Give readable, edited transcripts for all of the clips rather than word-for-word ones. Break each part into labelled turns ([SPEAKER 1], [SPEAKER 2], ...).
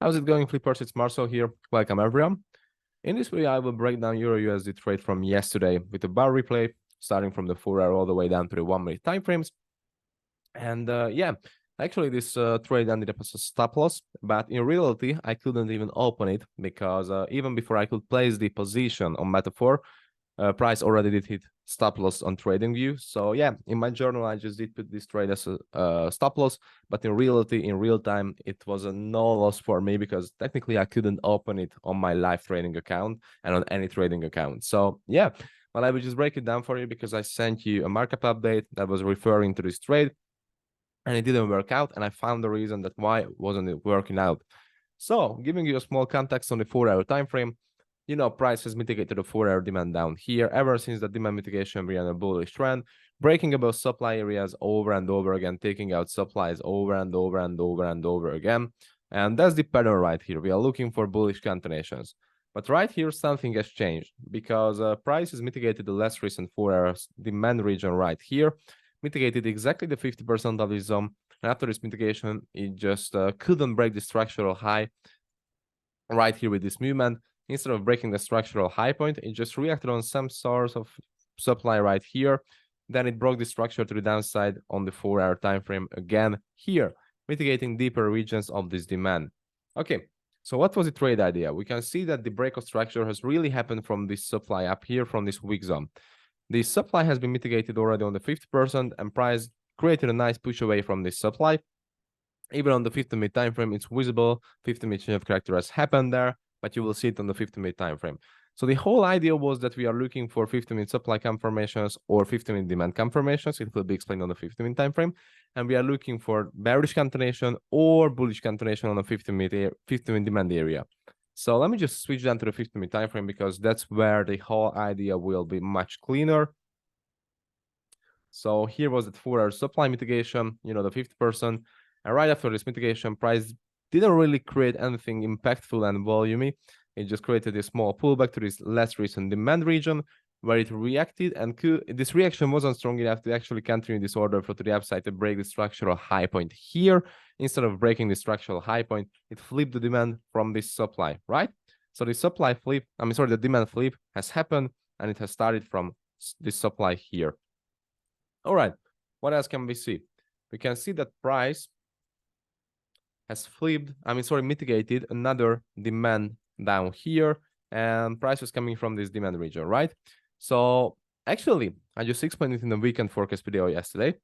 [SPEAKER 1] How's it going, flippers? It's Marcel here. Welcome, everyone. In this video, I will break down Euro USD trade from yesterday with a bar replay, starting from the 4-hour all the way down to the 1-minute time frames. And yeah, actually, this trade ended up as a stop loss, but in reality, I couldn't even open it because even before I could place the position on Metaphor, price already did hit stop loss on TradingView. So yeah, in my journal, I just did put this trade as a stop loss, but in reality, in real time, it was a no loss for me because technically I couldn't open it on my live trading account and on any trading account. So yeah, well, I will just break it down for you because I sent you a markup update that was referring to this trade and it didn't work out. And I found the reason that why wasn't it working out. So giving you a small context on the 4-hour time frame, you know, price has mitigated the 4-hour demand down here ever since the demand mitigation began a bullish trend, breaking above supply areas over and over again, taking out supplies over and over and over and over again. And that's the pattern right here. We are looking for bullish continuations. But right here, something has changed because price has mitigated the less recent 4-hour demand region right here, mitigated exactly the 50% of this zone. And after this mitigation, it just couldn't break the structural high right here with this movement. Instead of breaking the structural high point, it just reacted on some source of supply right here. Then it broke the structure to the downside on the 4-hour time frame again here, mitigating deeper regions of this demand. Okay, so what was the trade idea? We can see that the break of structure has really happened from this supply up here from this weak zone. The supply has been mitigated already on the 50% and price created a nice push away from this supply. Even on the 50-minute time frame, it's visible. 50-minute change of character has happened there, but you will see it on the 50-minute time frame. So the whole idea was that we are looking for 50-minute supply confirmations or 50-minute demand confirmations. It will be explained on the 50-minute time frame, and we are looking for bearish continuation or bullish continuation on the 50-minute demand area. So let me just switch down to the 50-minute time frame because that's where the whole idea will be much cleaner. So here was the 4-hour supply mitigation, you know, the 50%. And right after this mitigation, price didn't really create anything impactful and volumey. It just created a small pullback to this less recent demand region where it reacted, and this reaction wasn't strong enough to actually continue this order flow to the upside to break the structural high point here. Instead of breaking the structural high point, it flipped the demand from this supply, right? So the supply flip, the demand flip has happened, and it has started from this supply here. All right, what else can we see? We can see that price has flipped, mitigated another demand down here, and price was coming from this demand region, right? So actually, I just explained it in the weekend forecast video yesterday,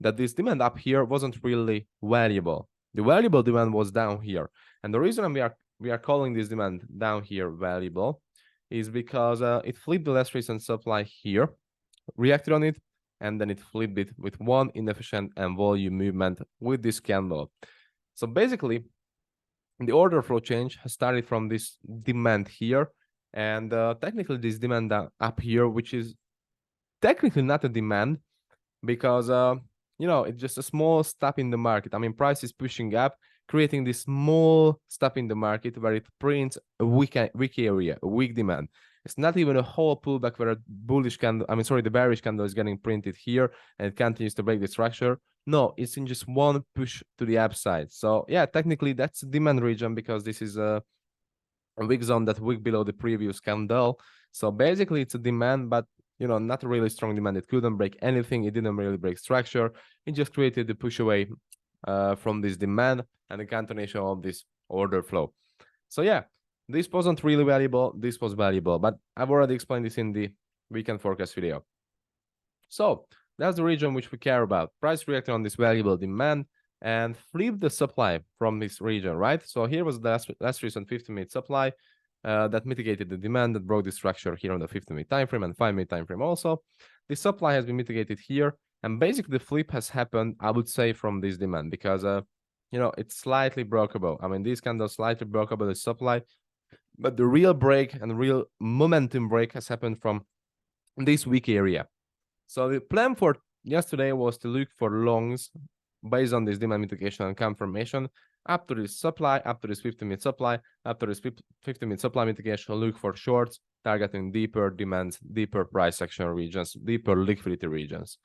[SPEAKER 1] that this demand up here wasn't really valuable. The valuable demand was down here. And the reason we are calling this demand down here valuable is because it flipped the less recent supply here, reacted on it, and then it flipped it with one inefficient and volume movement with this candle. So basically, the order flow change has started from this demand here, and technically this demand up here, which is technically not a demand because you know, it's just a small stop in the market. I mean, price is pushing up, creating this small stop in the market where it prints a weak area, a weak demand. It's not even a whole pullback where a bullish candle, the bearish candle is getting printed here and it continues to break the structure. No, it's in just one push to the upside. So yeah, technically that's a demand region because this is a wick zone that wick below the previous candle. So basically it's a demand, but you know, not a really strong demand. It couldn't break anything. It didn't really break structure. It just created the push away from this demand and the continuation of this order flow. So yeah, this wasn't really valuable. This was valuable, but I've already explained this in the weekend forecast video. So that's the region which we care about. Price reacted on this valuable demand and flipped the supply from this region, right? So here was the last recent 50-minute supply that mitigated the demand that broke the structure here on the 50-minute time frame and 5-minute time frame also. The supply has been mitigated here, and basically the flip has happened, I would say, from this demand because you know, it's slightly broke above. I mean, these candles slightly broke above the supply, but the real break and real momentum break has happened from this weak area. So the plan for yesterday was to look for longs based on this demand mitigation and confirmation up to this supply, up to this 50-minute supply, after this 50-minute supply mitigation, look for shorts, targeting deeper demands, deeper price action regions, deeper liquidity regions.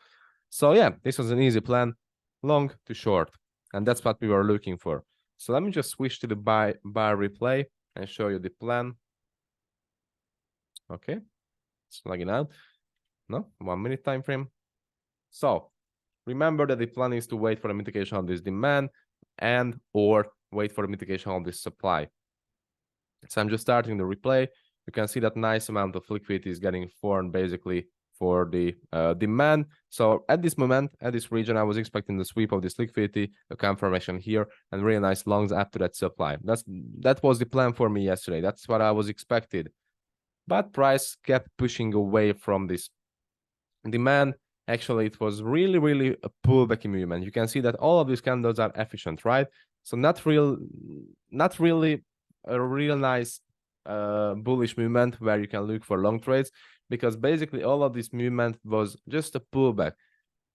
[SPEAKER 1] So yeah, this was an easy plan, long to short, and that's what we were looking for. So let me just switch to the bar replay and show you the plan. Okay, it's logging out. No, 1 minute time frame. So remember that the plan is to wait for the mitigation of this demand and or wait for the mitigation of this supply. So I'm just starting the replay. You can see that nice amount of liquidity is getting formed basically for the demand. So at this moment, at this region, I was expecting the sweep of this liquidity, a confirmation here, and really nice longs after that supply. That was the plan for me yesterday. That's what I was expected. But price kept pushing away from this demand. Actually, it was really a pullback movement. You can see that all of these candles are efficient, right? So not really a real nice bullish movement where you can look for long trades, because basically all of this movement was just a pullback.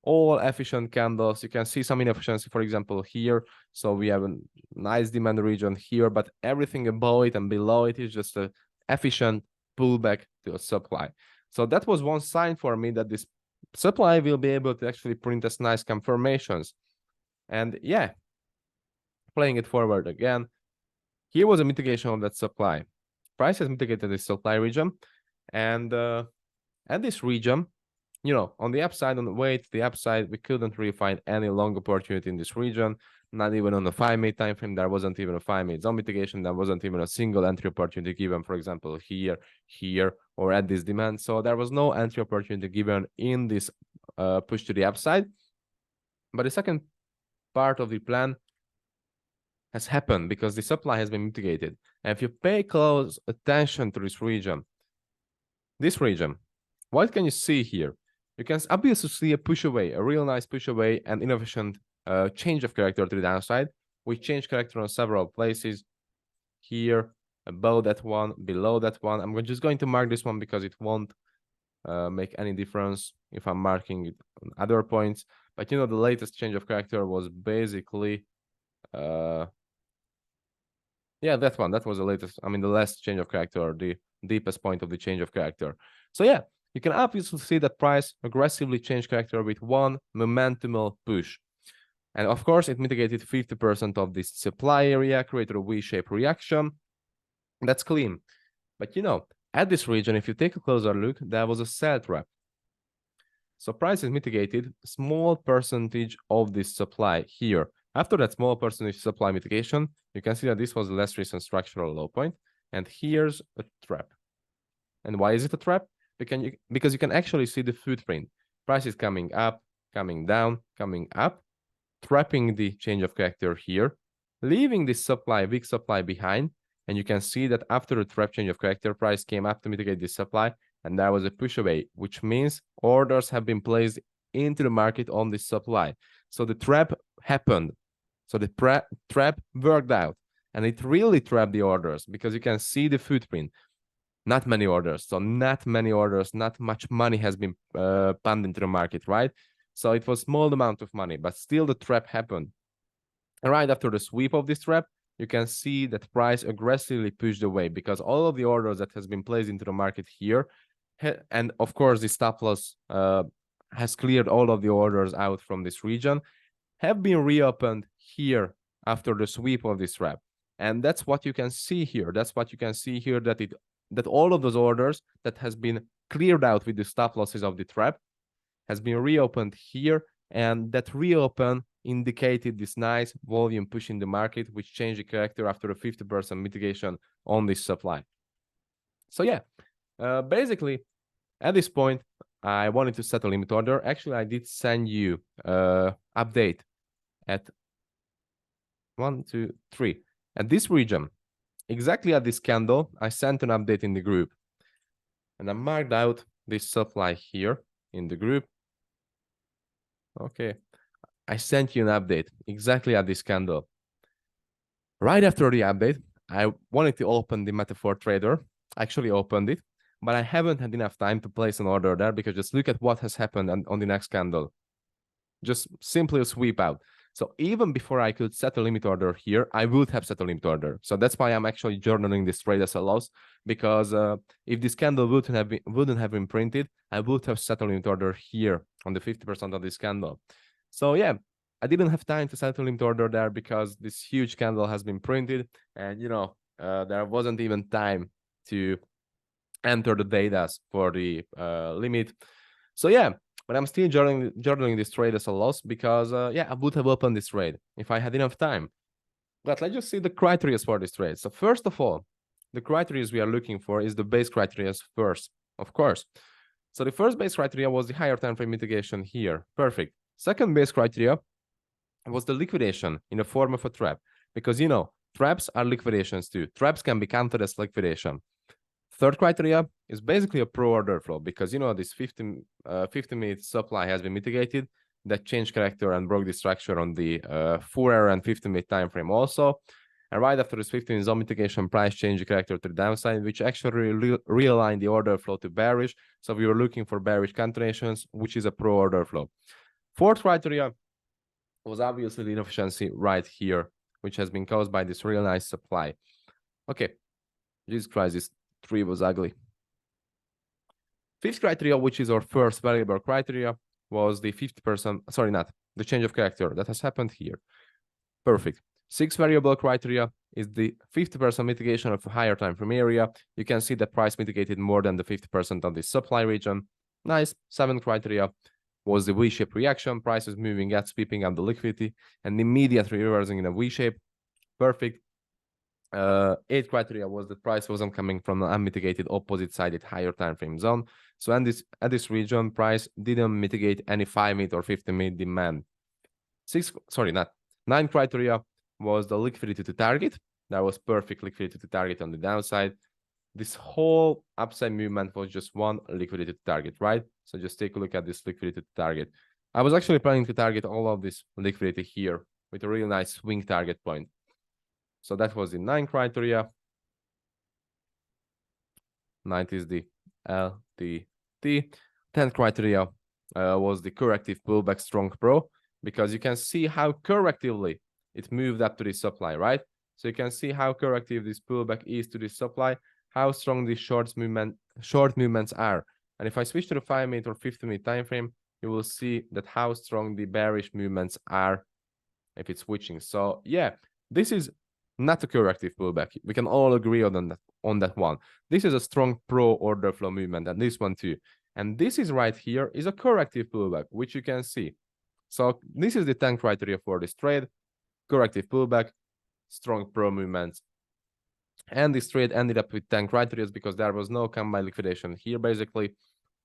[SPEAKER 1] All efficient candles. You can see some inefficiency, for example, here. So we have a nice demand region here, but everything above it and below it is just a efficient pullback to a supply. So that was one sign for me that this supply will be able to actually print us nice confirmations. And yeah, playing it forward again, here was a mitigation of that supply. Price has mitigated this supply region, and at this region, you know, on the upside, on the way to the upside, we couldn't really find any long opportunity in this region. Not even on the 5-minute time frame. There wasn't even a 5-minute zone mitigation. There wasn't even a single entry opportunity given, for example, here, or at this demand. So there was no entry opportunity given in this push to the upside. But the second part of the plan has happened because the supply has been mitigated. And if you pay close attention to this region, what can you see here? You can obviously see a push away, a real nice push away, and inefficient change of character to the downside. We change character on several places here, above that one, below that one. I'm just going to mark this one because it won't make any difference if I'm marking it on other points. But you know, the latest change of character was basically yeah, that one. That was the latest. I mean, the last change of character, the deepest point of the change of character. So yeah, you can obviously see that price aggressively changed character with one momentumal push. And of course, it mitigated 50% of this supply area, created a V-shaped reaction. That's clean. But you know, at this region, if you take a closer look, there was a sell trap. So price is mitigated a small percentage of this supply here. After that small percentage supply mitigation, you can see that this was a less recent structural low point. And here's a trap. And why is it a trap? Because you can actually see the footprint. Price is coming up, coming down, coming up, trapping the change of character here, leaving this supply, weak supply behind. And you can see that after the trap change of character, price came up to mitigate this supply. And there was a push away, which means orders have been placed into the market on this supply. So the trap happened. So the trap worked out, and it really trapped the orders because you can see the footprint. Not many orders. So not many orders, not much money has been pumped into the market, right? So it was small amount of money, but still the trap happened. And right after the sweep of this trap, you can see that price aggressively pushed away because all of the orders that has been placed into the market here, and of course the stop loss has cleared all of the orders out from this region, have been reopened here after the sweep of this trap. And that's what you can see here. That's what you can see here, that all of those orders that has been cleared out with the stop losses of the trap has been reopened here, and that reopen indicated this nice volume push in the market, which changed the character after a 50% mitigation on this supply. So yeah, basically at this point, I wanted to set a limit order. Actually, I did send you update at 1, 2, 3 at this region, exactly at this candle. I sent an update in the group, and I marked out this supply here in the group. Okay, I sent you an update exactly at this candle. Right after the update, I wanted to open the Metaphor Trader. I actually opened it, but I haven't had enough time to place an order there because just look at what has happened on the next candle. Just simply a sweep out. So even before I could set a limit order here, I would have set a limit order. So that's why I'm actually journaling this trade as a loss, because if this candle wouldn't have been printed, I would have set a limit order here on the 50% of this candle. So yeah, I didn't have time to settle limit order there because this huge candle has been printed, and there wasn't even time to enter the data for the limit. So yeah, but I'm still journaling this trade as a loss because yeah, I would have opened this trade if I had enough time. But let's just see the criteria for this trade. So first of all, the criteria we are looking for is the base criteria first, of course. So the first base criteria was the higher time frame mitigation here. Perfect. Second base criteria was the liquidation in the form of a trap, because traps are liquidations too. Traps can be counted as liquidation. Third criteria is basically a pro order flow, because this 50-minute supply has been mitigated, that changed character and broke the structure on the 4-hour and 50-minute time frame also. And right after this 15 zone mitigation, price changed the character to the downside, which actually realigned the order flow to bearish. So we were looking for bearish continuations, which is a pro order flow. Fourth criteria was obviously the inefficiency right here, which has been caused by this real nice supply. Okay, Jesus Christ, this tree was ugly. Fifth criteria, which is our first variable criteria, was the 50%, sorry, not the change of character that has happened here. Perfect. Sixth variable criteria is the 50% mitigation of a higher time frame area. You can see that price mitigated more than the 50% of the supply region. Nice. Seventh criteria was the V-shape reaction. Price is moving at, sweeping up the liquidity and immediately reversing in a V-shape. Perfect. Eighth criteria was that price wasn't coming from an unmitigated opposite-sided higher time frame zone. So at this region, price didn't mitigate any 5-minute or 50-minute demand. Ninth criteria was the liquidity to target. That was perfect liquidity to target on the downside. This whole upside movement was just one liquidity to target, right? So just take a look at this liquidity to target. I was actually planning to target all of this liquidity here with a really nice swing target point. So that was the 9th criteria. 9th is the LTT. 10th criteria was the corrective pullback strong pro, because you can see how correctively it moved up to the supply, right? So you can see how corrective this pullback is to the supply, how strong the short movements are. And if I switch to the 5-minute or 50-minute time frame, you will see that how strong the bearish movements are if it's switching. So yeah, this is not a corrective pullback. We can all agree on that one. This is a strong pro order flow movement, and this one too. And this is right here is a corrective pullback, which you can see. So this is the 10 criteria for this trade: corrective pullback, strong pro movements. And this trade ended up with 10 criteria because there was no combined liquidation here, basically.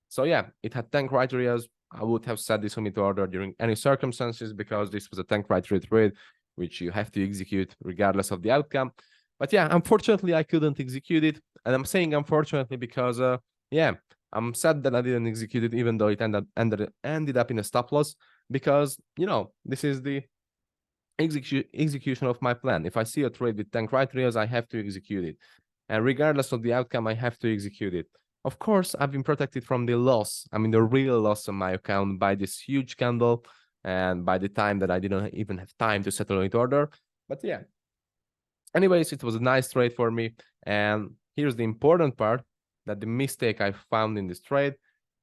[SPEAKER 1] So yeah, it had 10 criteria. I would have set this limit order during any circumstances, because this was a 10 criteria trade, which you have to execute regardless of the outcome. But yeah, unfortunately, I couldn't execute it. And I'm saying unfortunately because, yeah, I'm sad that I didn't execute it, even though it ended up in a stop loss, because, this is the execution of my plan. If I see a trade with 10 criteria, I have to execute it. And regardless of the outcome, I have to execute it. Of course, I've been protected from the loss. I mean, the real loss on my account by this huge candle, and by the time that I didn't even have time to settle it order. But yeah, anyways, it was a nice trade for me. And here's the important part, that the mistake I found in this trade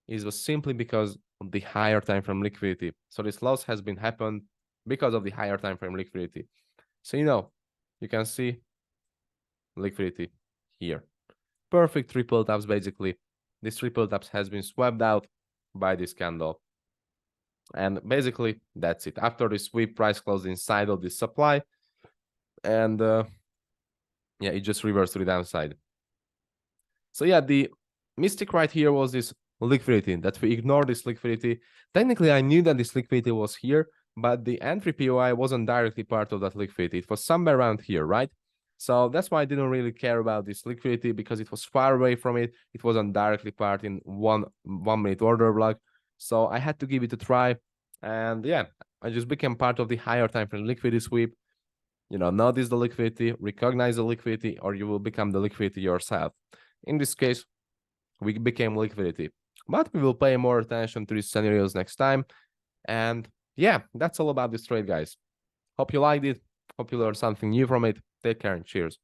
[SPEAKER 1] was simply because of the higher time frame liquidity. So this loss has been happened because of the higher time frame liquidity. So you can see liquidity here. Perfect triple taps, basically. This triple taps has been swept out by this candle. And basically, that's it. After the sweep, price closed inside of this supply. And yeah, it just reversed to the downside. So yeah, the mistake right here was this liquidity, that we ignored this liquidity. Technically, I knew that this liquidity was here, but the entry POI wasn't directly part of that liquidity. It was somewhere around here, right? So that's why I didn't really care about this liquidity, because it was far away from it. It wasn't directly part in one minute order block. So I had to give it a try. And yeah, I just became part of the higher time frame liquidity sweep. Notice the liquidity, recognize the liquidity, or you will become the liquidity yourself. In this case, we became liquidity. But we will pay more attention to these scenarios next time. And yeah, that's all about this trade, guys. Hope you liked it. Hope you learned something new from it. Take care and cheers.